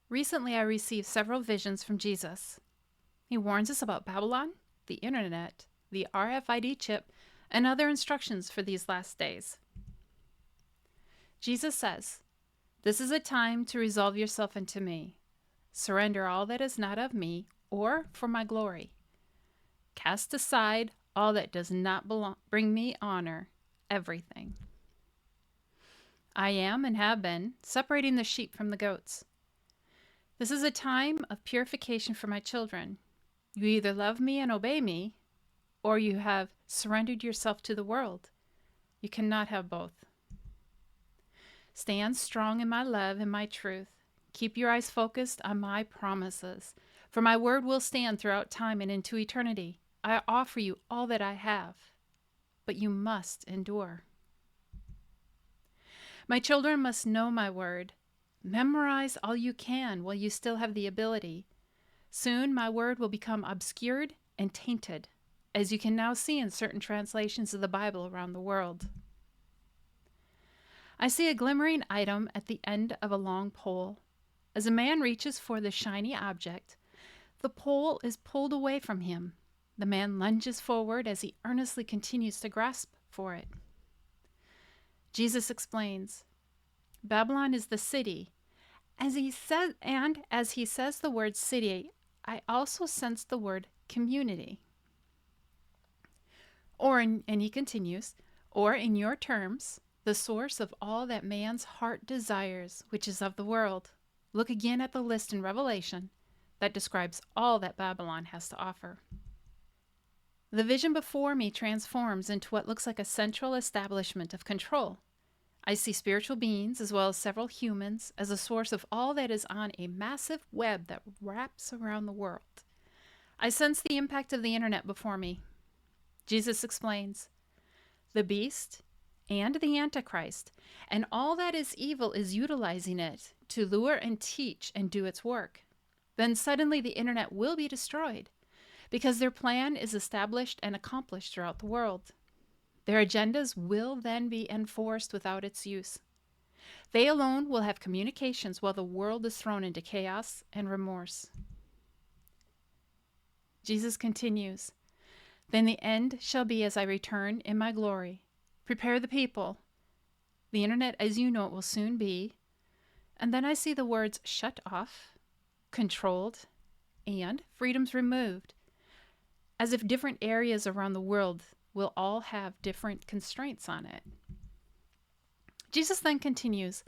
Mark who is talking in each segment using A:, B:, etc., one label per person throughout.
A: Recently, I received several visions from Jesus. He warns us about Babylon, the internet, the RFID chip, and other instructions for these last days. Jesus says, "This is a time to resolve yourself into me. Surrender all that is not of me or for my glory. Cast aside all that does not bring me honor, everything. I am and have been separating the sheep from the goats. This is a time of purification for my children. You either love me and obey me, or you have surrendered yourself to the world. You cannot have both. Stand strong in my love and my truth. Keep your eyes focused on my promises, for my word will stand throughout time and into eternity. I offer you all that I have, but you must endure. My children must know my word. Memorize all you can while you still have the ability. Soon my word will become obscured and tainted, as you can now see in certain translations of the Bible around the world. I see a glimmering item at the end of a long pole. As a man reaches for the shiny object, the pole is pulled away from him. The man lunges forward as he earnestly continues to grasp for it. Jesus explains, Babylon is the city. As he says the word city, I also sense the word community. And he continues, or in your terms, the source of all that man's heart desires, which is of the world. Look again at the list in Revelation that describes all that Babylon has to offer. The vision before me transforms into what looks like a central establishment of control. I see spiritual beings as well as several humans as a source of all that is on a massive web that wraps around the world. I sense the impact of the internet before me. Jesus explains, the beast and the Antichrist and all that is evil is utilizing it to lure and teach and do its work. Then suddenly the internet will be destroyed because their plan is established and accomplished throughout the world. Their agendas will then be enforced without its use. They alone will have communications while the world is thrown into chaos and remorse. Jesus continues, then the end shall be as I return in my glory. Prepare the people. The internet as you know it will soon be. And then I see the words shut off, controlled, and freedoms removed, as if different areas around the world will all have different constraints on it. Jesus then continues,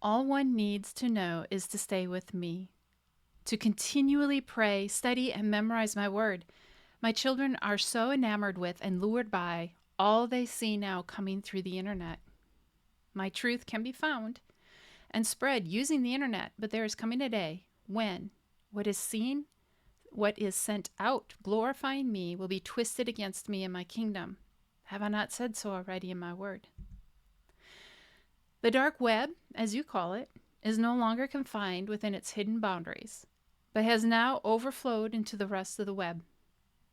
A: all one needs to know is to stay with me, to continually pray, study, and memorize my word. My children are so enamored with and lured by all they see now coming through the internet. My truth can be found and spread using the internet, but there is coming a day when what is seen, what is sent out, glorifying me, will be twisted against me and my kingdom. Have I not said so already in my word? The dark web, as you call it, is no longer confined within its hidden boundaries, but has now overflowed into the rest of the web.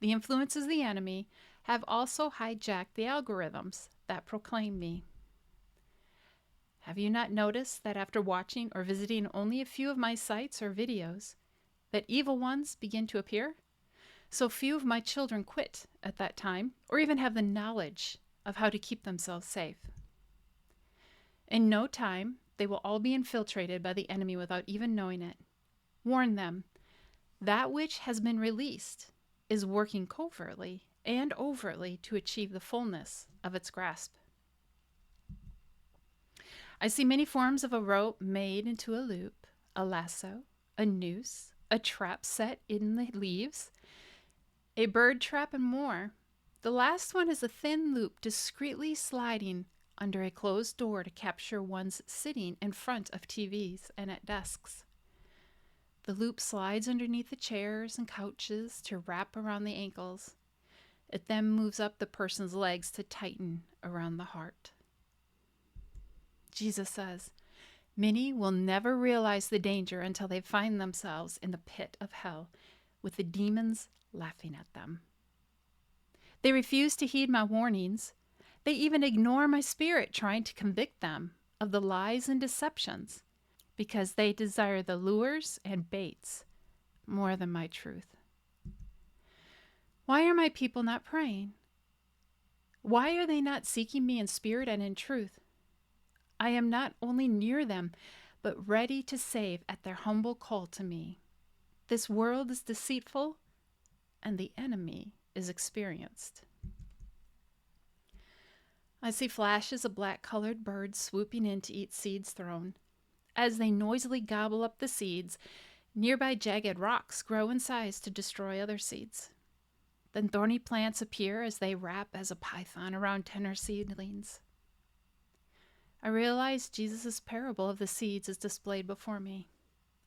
A: The influences of the enemy have also hijacked the algorithms that proclaim me. Have you not noticed that after watching or visiting only a few of my sites or videos, that evil ones begin to appear? So few of my children quit at that time, or even have the knowledge of how to keep themselves safe. In no time, they will all be infiltrated by the enemy without even knowing it. Warn them, that which has been released is working covertly and overtly to achieve the fullness of its grasp. I see many forms of a rope made into a loop, a lasso, a noose, a trap set in the leaves, a bird trap, and more. The last one is a thin loop discreetly sliding under a closed door to capture one's sitting in front of TVs and at desks. The loop slides underneath the chairs and couches to wrap around the ankles. It then moves up the person's legs to tighten around the heart. Jesus says, many will never realize the danger until they find themselves in the pit of hell with the demons laughing at them. They refuse to heed my warnings. They even ignore my spirit trying to convict them of the lies and deceptions because they desire the lures and baits more than my truth. Why are my people not praying? Why are they not seeking me in spirit and in truth? I am not only near them, but ready to save at their humble call to me. This world is deceitful, and the enemy is experienced. I see flashes of black-colored birds swooping in to eat seeds thrown. As they noisily gobble up the seeds, nearby jagged rocks grow in size to destroy other seeds. Then thorny plants appear as they wrap as a python around tender seedlings. I realize Jesus' parable of the seeds is displayed before me.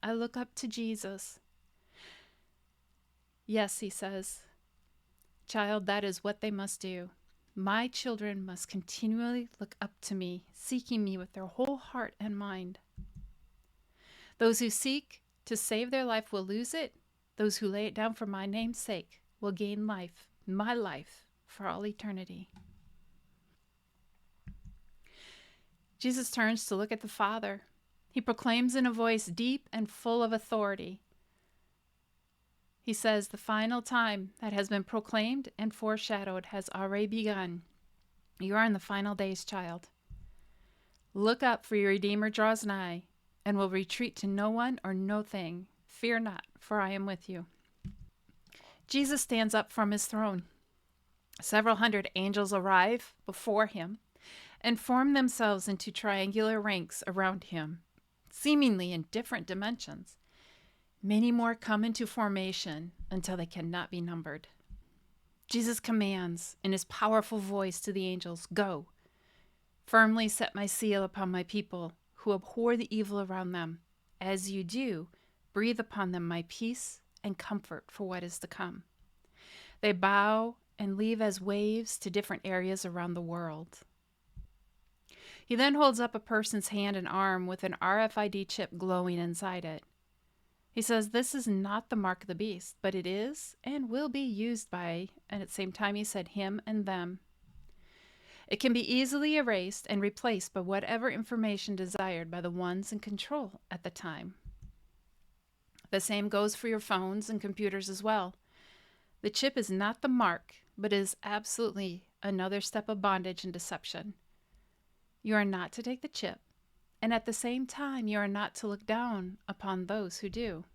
A: I look up to Jesus. Yes, he says, child, that is what they must do. My children must continually look up to me, seeking me with their whole heart and mind. Those who seek to save their life will lose it. Those who lay it down for my name's sake will gain life, my life, for all eternity. Jesus turns to look at the Father. He proclaims in a voice deep and full of authority. He says, the final time that has been proclaimed and foreshadowed has already begun. You are in the final days, child. Look up, for your Redeemer draws nigh, and will retreat to no one or no thing. Fear not, for I am with you. Jesus stands up from his throne. Several hundred angels arrive before him and form themselves into triangular ranks around him, seemingly in different dimensions. Many more come into formation until they cannot be numbered. Jesus commands in his powerful voice to the angels, go, firmly set my seal upon my people who abhor the evil around them. As you do, breathe upon them my peace and comfort for what is to come. They bow and leave as waves to different areas around the world. He then holds up a person's hand and arm with an RFID chip glowing inside it. He says this is not the mark of the beast, but it is and will be used by, and at the same time he said him and them. It can be easily erased and replaced by whatever information desired by the ones in control at the time. The same goes for your phones and computers as well. The chip is not the mark, but is absolutely another step of bondage and deception. You are not to take the chip, and at the same time you are not to look down upon those who do.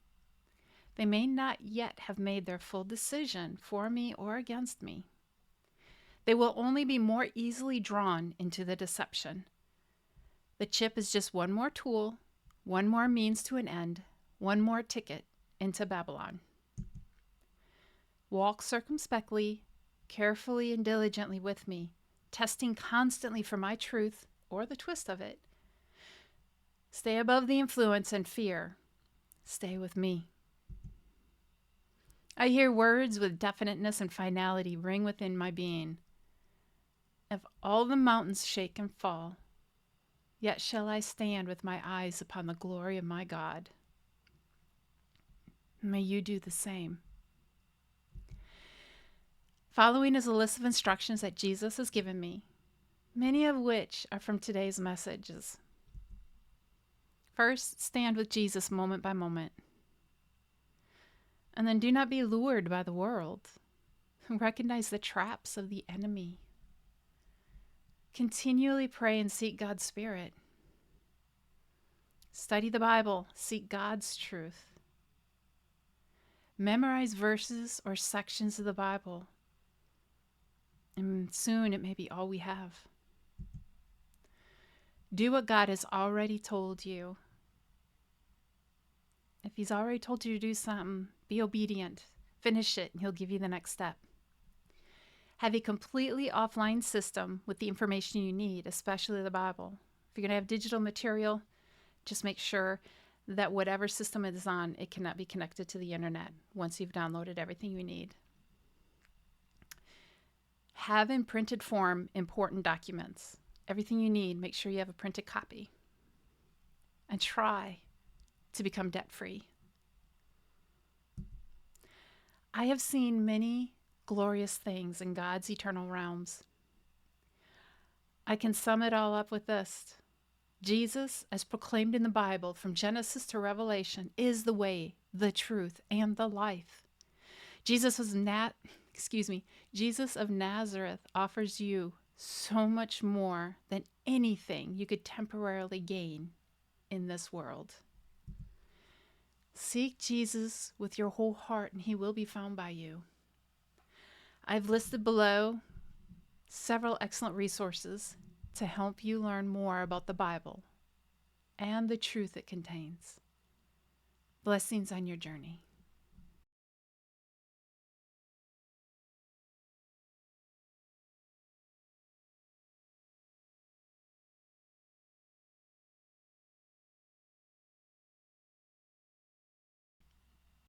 A: They may not yet have made their full decision for me or against me. They will only be more easily drawn into the deception. The chip is just one more tool, one more means to an end, one more ticket into Babylon. Walk circumspectly, carefully and diligently with me, testing constantly for my truth or the twist of it. Stay above the influence and fear. Stay with me. I hear words with definiteness and finality ring within my being. If all the mountains shake and fall, yet shall I stand with my eyes upon the glory of my God. May you do the same. Following is a list of instructions that Jesus has given me, many of which are from today's messages. First, stand with Jesus moment by moment. And then do not be lured by the world. Recognize the traps of the enemy. Continually pray and seek God's Spirit. Study the Bible. Seek God's truth. Memorize verses or sections of the Bible. And soon it may be all we have. Do what God has already told you. If he's already told you to do something, be obedient. Finish it, and he'll give you the next step. Have a completely offline system with the information you need, especially the Bible. If you're going to have digital material, just make sure that whatever system it is on, it cannot be connected to the internet once you've downloaded everything you need. Have in printed form important documents. Everything you need, make sure you have a printed copy. And try to become debt-free. I have seen many glorious things in God's eternal realms. I can sum it all up with this. Jesus, as proclaimed in the Bible from Genesis to Revelation, is the way, the truth, and the life. Jesus of Nazareth offers you so much more than anything you could temporarily gain in this world. Seek Jesus with your whole heart, and he will be found by you. I've listed below several excellent resources to help you learn more about the Bible and the truth it contains. Blessings on your journey.